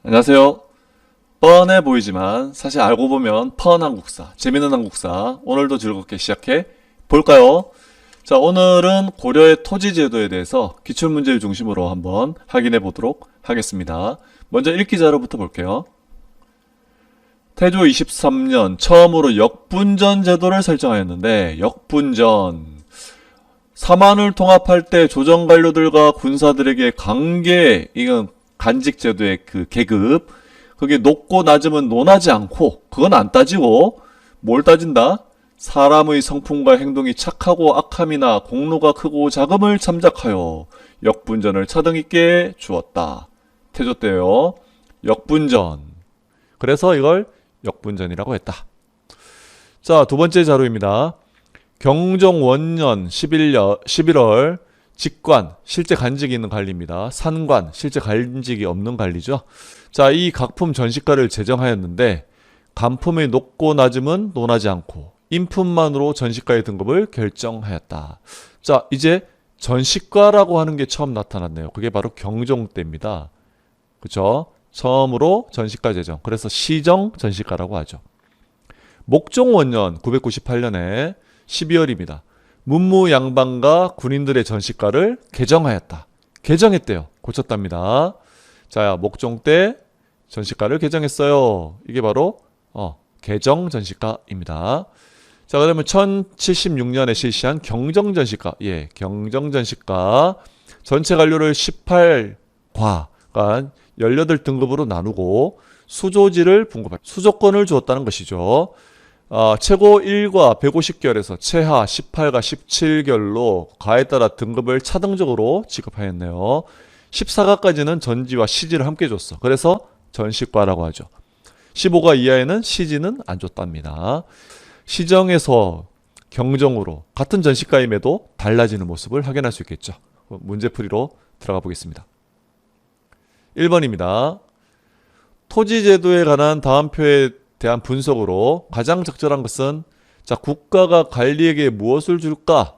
안녕하세요. 뻔해 보이지만 사실 알고 보면 펀 한국사, 재밌는 한국사, 오늘도 즐겁게 시작해 볼까요? 자, 오늘은 고려의 토지제도에 대해서 기출문제를 중심으로 한번 확인해 보도록 하겠습니다. 먼저 읽기 자료부터 볼게요. 태조 23년 처음으로 역분전 제도를 설정하였는데, 역분전 사만을 통합할 때 조정 관료들과 군사들에게 이건 간직 제도의 그 계급, 그게 높고 낮음은 논하지 않고, 그건 안 따지고, 뭘 따진다? 사람의 성품과 행동이 착하고 악함이나 공로가 크고 자금을 참작하여 역분전을 차등 있게 주었다. 태조 때요. 역분전. 그래서 이걸 역분전이라고 했다. 자, 두 번째 자료입니다. 경종 원년 11월 직관, 실제 간직이 있는 관리입니다. 산관, 실제 간직이 없는 관리죠. 자, 이 각품 전시가를 제정하였는데 간품의 높고 낮음은 논하지 않고 인품만으로 전시가의 등급을 결정하였다. 자, 이제 전시가라고 하는 게 처음 나타났네요. 그게 바로 경종 때입니다. 그렇죠? 처음으로 전시가 제정. 그래서 시정 전시가라고 하죠. 목종 원년 998년에 12월입니다. 문무양반과 군인들의 전시가를 개정하였다. 개정했대요. 고쳤답니다. 자, 목종 때 전시가를 개정했어요. 이게 바로 개정 전시가입니다. 자, 그러면 1076년에 실시한 경정 전시가. 예, 경정 전시가 전체 관료를 18과, 그러니까 18등급으로 나누고 수조지를 분급할 수조권을 주었다는 것이죠. 최고 1과 150결에서 최하 18과 17결로 가에 따라 등급을 차등적으로 지급하였네요. 14가까지는 전지와 시지를 함께 줬어. 그래서 전시과라고 하죠. 15가 이하에는 시지는 안 줬답니다. 시정에서 경정으로 같은 전시과임에도 달라지는 모습을 확인할 수 있겠죠. 문제풀이로 들어가 보겠습니다. 1번입니다. 토지제도에 관한 다음 표에 대한 분석으로 가장 적절한 것은, 자, 국가가 관리에게 무엇을 줄까?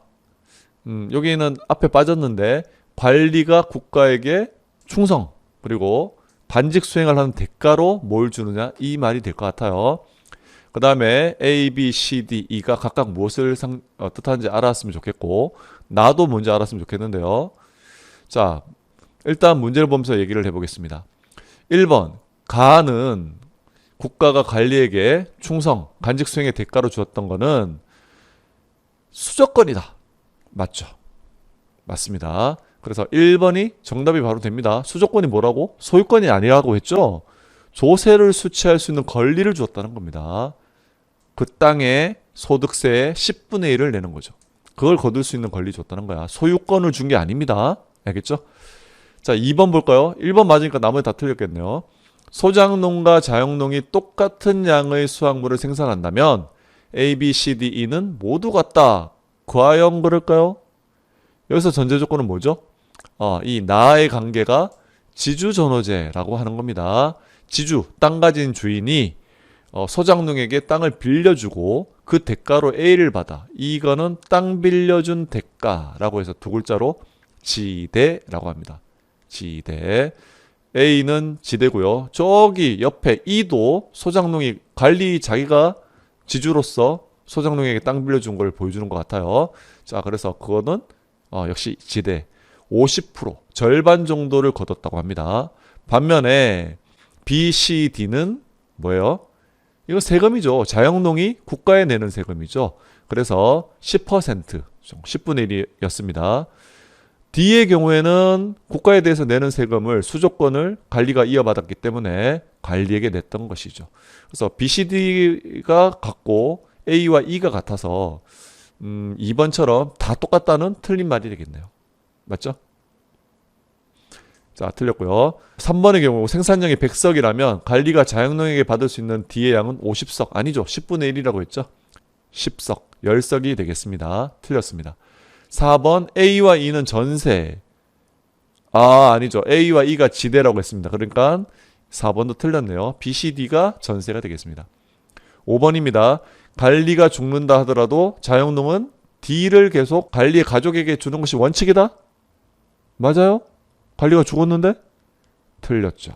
여기는 앞에 빠졌는데 관리가 국가에게 충성, 그리고 단직 수행을 하는 대가로 뭘 주느냐, 이 말이 될 것 같아요. 그 다음에 A, B, C, D, E가 각각 무엇을 뜻하는지 알았으면 좋겠고, 나도 뭔지 알았으면 좋겠는데요. 자, 일단 문제를 보면서 얘기를 해보겠습니다. 1번, 가는 국가가 관리에게 충성, 간직 수행의 대가로 주었던 거는 수조권이다. 맞죠? 맞습니다. 그래서 1번이 정답이 바로 됩니다. 수조권이 뭐라고? 소유권이 아니라고 했죠? 조세를 수취할 수 있는 권리를 주었다는 겁니다. 그 땅의 소득세의 10분의 1을 내는 거죠. 그걸 거둘 수 있는 권리 줬다는 거야. 소유권을 준 게 아닙니다. 알겠죠? 자, 2번 볼까요? 1번 맞으니까 나머지 다 틀렸겠네요. 소작농과 자영농이 똑같은 양의 수확물을 생산한다면 A, B, C, D, E는 모두 같다. 과연 그럴까요? 여기서 전제 조건은 뭐죠? 이 나의 관계가 지주전호제라고 하는 겁니다. 지주, 땅 가진 주인이 소작농에게 땅을 빌려주고 그 대가로 A를 받아. 이거는 땅 빌려준 대가라고 해서 두 글자로 지대라고 합니다. 지대. A는 지대고요. 저기 옆에 E도 소작농이 관리, 자기가 지주로서 소작농에게 땅 빌려준 걸 보여주는 것 같아요. 자, 그래서 그거는 역시 지대 50% 절반 정도를 거뒀다고 합니다. 반면에 B, C, D는 뭐예요? 이거 세금이죠. 자영농이 국가에 내는 세금이죠. 그래서 10%, 10분의 1이었습니다. D의 경우에는 국가에 대해서 내는 세금을 수조권을 관리가 이어받았기 때문에 관리에게 냈던 것이죠. 그래서 B, C, D가 같고 A와 E가 같아서 2번처럼 다 똑같다는 틀린 말이 되겠네요. 맞죠? 자, 틀렸고요. 3번의 경우 생산량이 100석이라면 관리가 자영농에게 받을 수 있는 D의 양은 50석. 아니죠. 10분의 1이라고 했죠. 10석, 10석이 되겠습니다. 틀렸습니다. 4번 A와 E는 전세. 아니죠. A와 E가 지대라고 했습니다. 그러니까 4번도 틀렸네요. B, C, D가 전세가 되겠습니다. 5번입니다. 관리가 죽는다 하더라도 자영농은 D를 계속 관리의 가족에게 주는 것이 원칙이다? 맞아요? 관리가 죽었는데? 틀렸죠.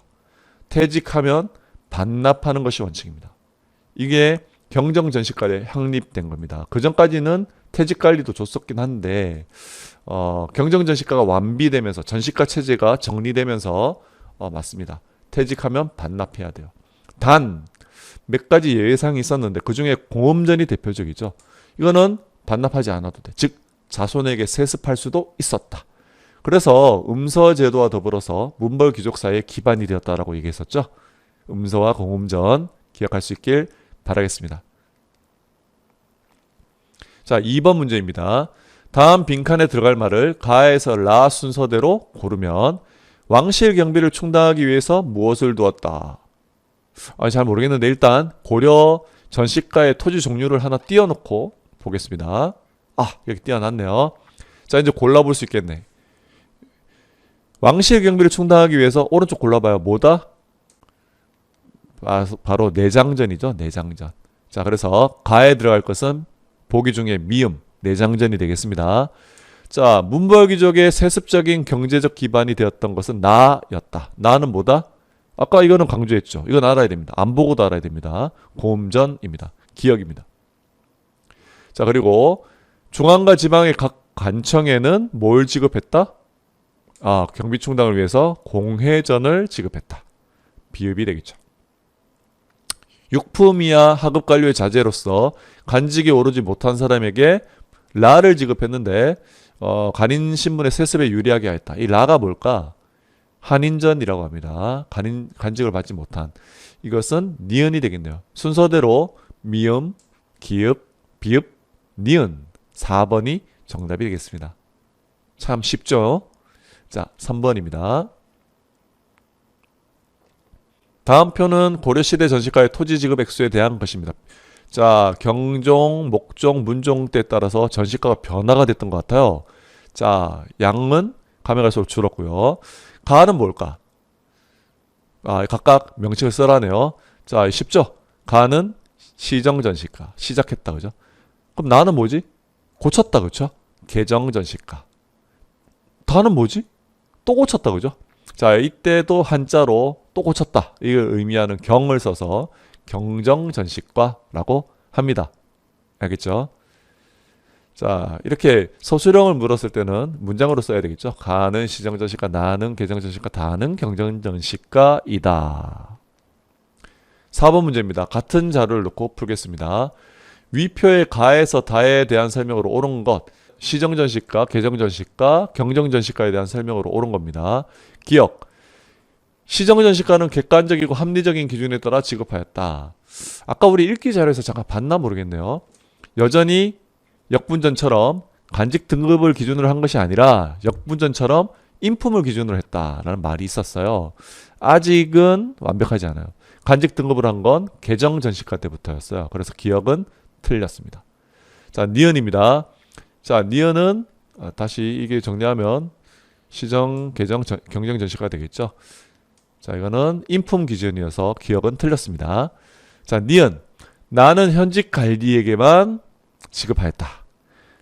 퇴직하면 반납하는 것이 원칙입니다. 이게 경정전시과에 확립된 겁니다. 그 전까지는 퇴직관리도 줬었긴 한데 경정전시과가 완비되면서 전시과 체제가 정리되면서 맞습니다. 퇴직하면 반납해야 돼요. 단 몇 가지 예외사항이 있었는데 그 중에 공업전이 대표적이죠. 이거는 반납하지 않아도 돼. 즉 자손에게 세습할 수도 있었다. 그래서 음서제도와 더불어서 문벌귀족사의 기반이 되었다라고 얘기했었죠. 음서와 공음전 기억할 수 있길 바라겠습니다. 자, 2번 문제입니다. 다음 빈칸에 들어갈 말을 가에서 라 순서대로 고르면 왕실 경비를 충당하기 위해서 무엇을 두었다. 잘 모르겠는데 일단 고려 전시가의 토지 종류를 하나 띄워놓고 보겠습니다. 여기 띄워놨네요. 자, 이제 골라볼 수 있겠네. 왕실 경비를 충당하기 위해서 오른쪽 골라봐요. 뭐다? 바로 내장전이죠. 내장전. 자, 그래서 가에 들어갈 것은 보기 중에 미음, 내장전이 되겠습니다. 자, 문벌귀족의 세습적인 경제적 기반이 되었던 것은 나였다. 나는 뭐다? 아까 이거는 강조했죠. 이건 알아야 됩니다. 안 보고도 알아야 됩니다. 고음전입니다. 기억입니다. 자, 그리고 중앙과 지방의 각 관청에는 뭘 지급했다? 경비 충당을 위해서 공회전을 지급했다. 비읍이 되겠죠. 육품이야 하급 관료의 자제로서 관직에 오르지 못한 사람에게 라를 지급했는데 간인 신분의 세습에 유리하게 하였다. 이 라가 뭘까? 한인전이라고 합니다. 간직을 받지 못한. 이것은 니은이 되겠네요. 순서대로 미음, 기읍, 비읍, 니은 4번이 정답이 되겠습니다. 참 쉽죠? 자, 3번입니다. 다음 표는 고려시대 전시가의 토지 지급 액수에 대한 것입니다. 자, 경종, 목종, 문종 때에 따라서 전시가가 변화가 됐던 것 같아요. 자, 양은 가면 갈수록 줄었고요. 가는 뭘까? 각각 명칭을 써라네요. 자, 쉽죠? 가는 시정전시가 시작했다, 그죠? 그럼 나는 뭐지? 고쳤다, 그죠? 개정전시가. 다는 뭐지? 또 고쳤다, 그죠? 자, 이때도 한자로 또 고쳤다. 이걸 의미하는 경을 써서 경정전시과라고 합니다. 알겠죠? 자, 이렇게 서술형을 물었을 때는 문장으로 써야 되겠죠. 가는 시정전시과, 나는 개정전시과, 다는 경정전시과이다. 4번 문제입니다. 같은 자료를 놓고 풀겠습니다. 위표의 가에서 다에 대한 설명으로 옳은 것, 시정전시과, 개정전시과, 경정전시과에 대한 설명으로 옳은 겁니다. 기억. 시정전시과는 객관적이고 합리적인 기준에 따라 지급하였다. 아까 우리 읽기 자료에서 잠깐 봤나 모르겠네요. 여전히 역분전처럼 간직 등급을 기준으로 한 것이 아니라 역분전처럼 인품을 기준으로 했다라는 말이 있었어요. 아직은 완벽하지 않아요. 간직 등급을 한 건 개정전시과 때부터였어요. 그래서 기억은 틀렸습니다. 자, 니은입니다. 자, 니은은 다시 이게 정리하면 시정, 개정, 경정전시과가 되겠죠. 자, 이거는 인품 기준이어서 기억은 틀렸습니다. 자, 니은. 나는 현직 관리에게만 지급하였다.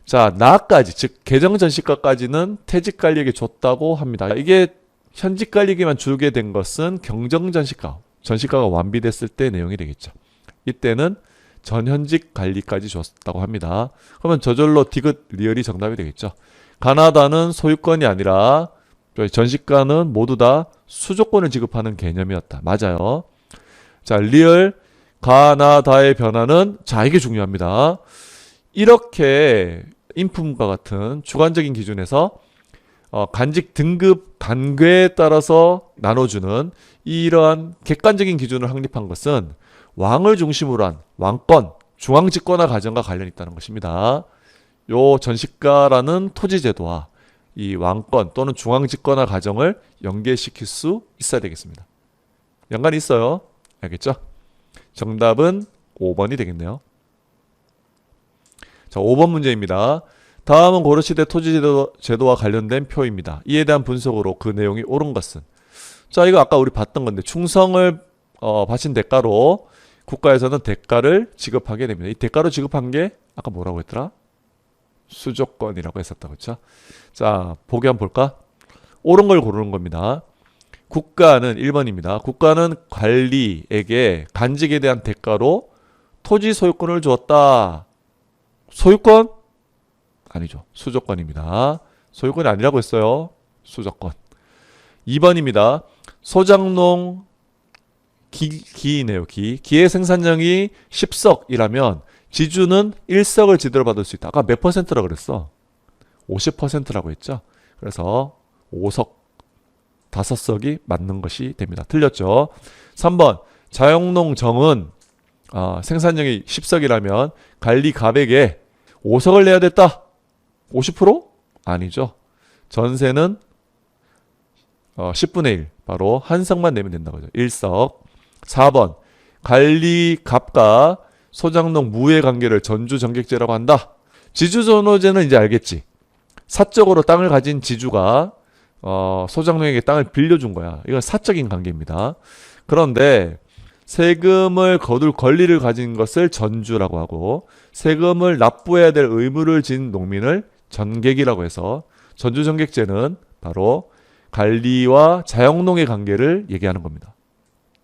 자, 나까지, 즉 개정전시과까지는 퇴직관리에게 줬다고 합니다. 이게 현직관리에게만 주게 된 것은 경정전시과, 전시과가 완비됐을 때 내용이 되겠죠. 이때는 전현직 관리까지 줬다고 합니다. 그러면 저절로 디귿 리얼이 정답이 되겠죠. 가나다는 소유권이 아니라 전시과는 모두 다 수조권을 지급하는 개념이었다. 맞아요. 자, 리얼 가나다의 변화는, 자, 이게 중요합니다. 이렇게 인품과 같은 주관적인 기준에서 간직 등급 단계에 따라서 나눠주는 이러한 객관적인 기준을 확립한 것은 왕을 중심으로 한 왕권, 중앙집권화 과정과 관련이 있다는 것입니다. 요 전시과라는 토지제도와 이 왕권 또는 중앙집권화 과정을 연계시킬 수 있어야 되겠습니다. 연관이 있어요. 알겠죠? 정답은 5번이 되겠네요. 자, 5번 문제입니다. 다음은 고려시대 토지제도와 관련된 표입니다. 이에 대한 분석으로 그 내용이 옳은 것은, 자, 이거 아까 우리 봤던 건데 충성을 바친 대가로 국가에서는 대가를 지급하게 됩니다. 이 대가로 지급한 게 아까 뭐라고 했더라? 수조권이라고 했었다. 그렇죠? 자, 보기 한번 볼까? 옳은 걸 고르는 겁니다. 국가는 1번입니다. 국가는 관리에게 간직에 대한 대가로 토지 소유권을 주었다. 소유권? 아니죠. 수조권입니다. 소유권이 아니라고 했어요. 수조권. 2번입니다. 소작농 기네요. 기의 생산량이 10석이라면 지주는 1석을 지대로 받을 수 있다. 아까 몇 퍼센트라고 그랬어? 50%라고 했죠. 그래서 5석, 5석이 맞는 것이 됩니다. 틀렸죠. 3번 자영농정은 생산량이 10석이라면 관리갑에게 5석을 내야 됐다. 50%? 아니죠. 전세는 10분의 1, 바로 한 석만 내면 된다고 하죠. 1석. 4번 관리갑과 소작농 무의 관계를 전주전객제라고 한다. 지주전호제는 이제 알겠지. 사적으로 땅을 가진 지주가 소작농에게 땅을 빌려준 거야. 이건 사적인 관계입니다. 그런데 세금을 거둘 권리를 가진 것을 전주라고 하고 세금을 납부해야 될 의무를 진 농민을 전객이라고 해서 전주전객제는 바로 관리와 자영농의 관계를 얘기하는 겁니다.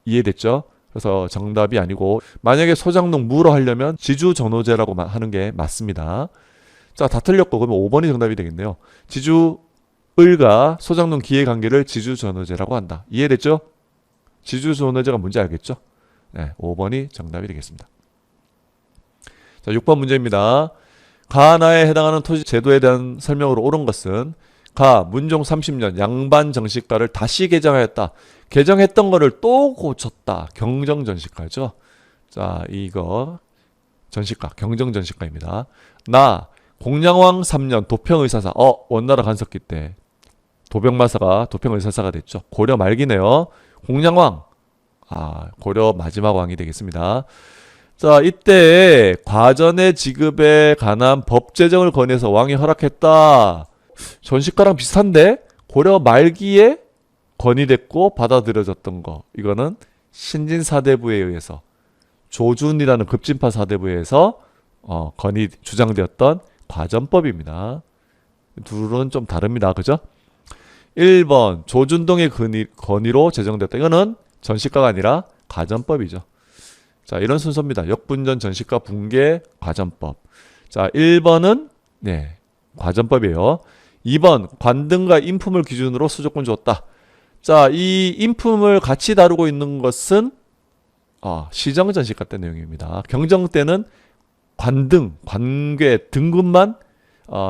이해됐죠? 그래서 정답이 아니고 만약에 소작농 무로 하려면 지주전호제라고 하는 게 맞습니다. 자, 다 틀렸고 그러면 5번이 정답이 되겠네요. 지주을과 소작농 기의 관계를 지주전호제라고 한다. 이해됐죠? 지주전호제가 뭔지 알겠죠? 네, 5번이 정답이 되겠습니다. 자, 6번 문제입니다. 가나에 해당하는 토지 제도에 대한 설명으로 옳은 것은 가 문종 30년 양반 정식가를 다시 개정하였다. 개정했던 거를 또 고쳤다. 경정전식가죠. 자, 이거 전식가, 경정전식가입니다. 나 공양왕 3년 도평의사사. 원나라 간섭기 때 도병마사가 도평의사사가 됐죠. 고려 말기네요. 공양왕. 고려 마지막 왕이 되겠습니다. 자, 이때 과전의 지급에 관한 법 제정을 건의해서 왕이 허락했다. 전식가랑 비슷한데 고려 말기에 건의됐고 받아들여졌던 거. 이거는 신진 사대부에 의해서 조준이라는 급진파 사대부에 의해서 건의 주장되었던 과전법입니다. 둘은 좀 다릅니다. 그죠? 1번 조준동의 건의로 제정됐다. 이거는 전식가가 아니라 과전법이죠. 자, 이런 순서입니다. 역분전, 전식가, 붕괴, 과전법. 자, 1번은 과전법이에요. 2번 관등과 인품을 기준으로 수조권 주었다. 자, 이 인품을 같이 다루고 있는 것은 시정전식가 때 내용입니다. 경정 때는 관등, 관괴, 등급만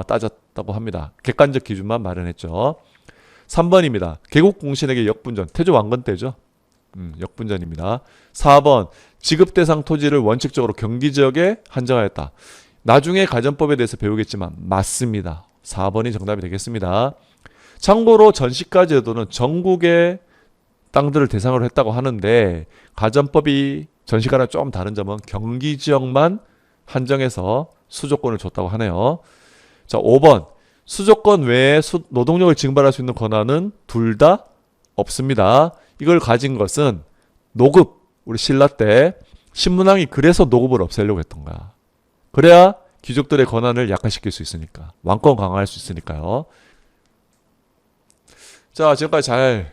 따졌다고 합니다. 객관적 기준만 마련했죠. 3번입니다. 개국공신에게 역분전, 태조 왕건 때죠. 역분전입니다. 4번 지급 대상 토지를 원칙적으로 경기지역에 한정하였다. 나중에 가전법에 대해서 배우겠지만 맞습니다. 4번이 정답이 되겠습니다. 참고로 전시가 제도는 전국의 땅들을 대상으로 했다고 하는데 가전법이 전시가랑 조금 다른 점은 경기지역만 한정해서 수조권을 줬다고 하네요. 자, 5번 수조권 외에 노동력을 징발할 수 있는 권한은 둘 다 없습니다. 이걸 가진 것은 노급, 우리 신라 때 신문왕이 그래서 노급을 없애려고 했던 거야. 그래야 귀족들의 권한을 약화시킬 수 있으니까, 왕권 강화할 수 있으니까요. 자, 지금까지 잘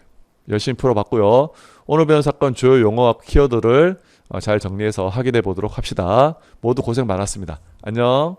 열심히 풀어봤고요. 오늘 배운 사건 주요 용어와 키워드를 잘 정리해서 확인해 보도록 합시다. 모두 고생 많았습니다. 안녕.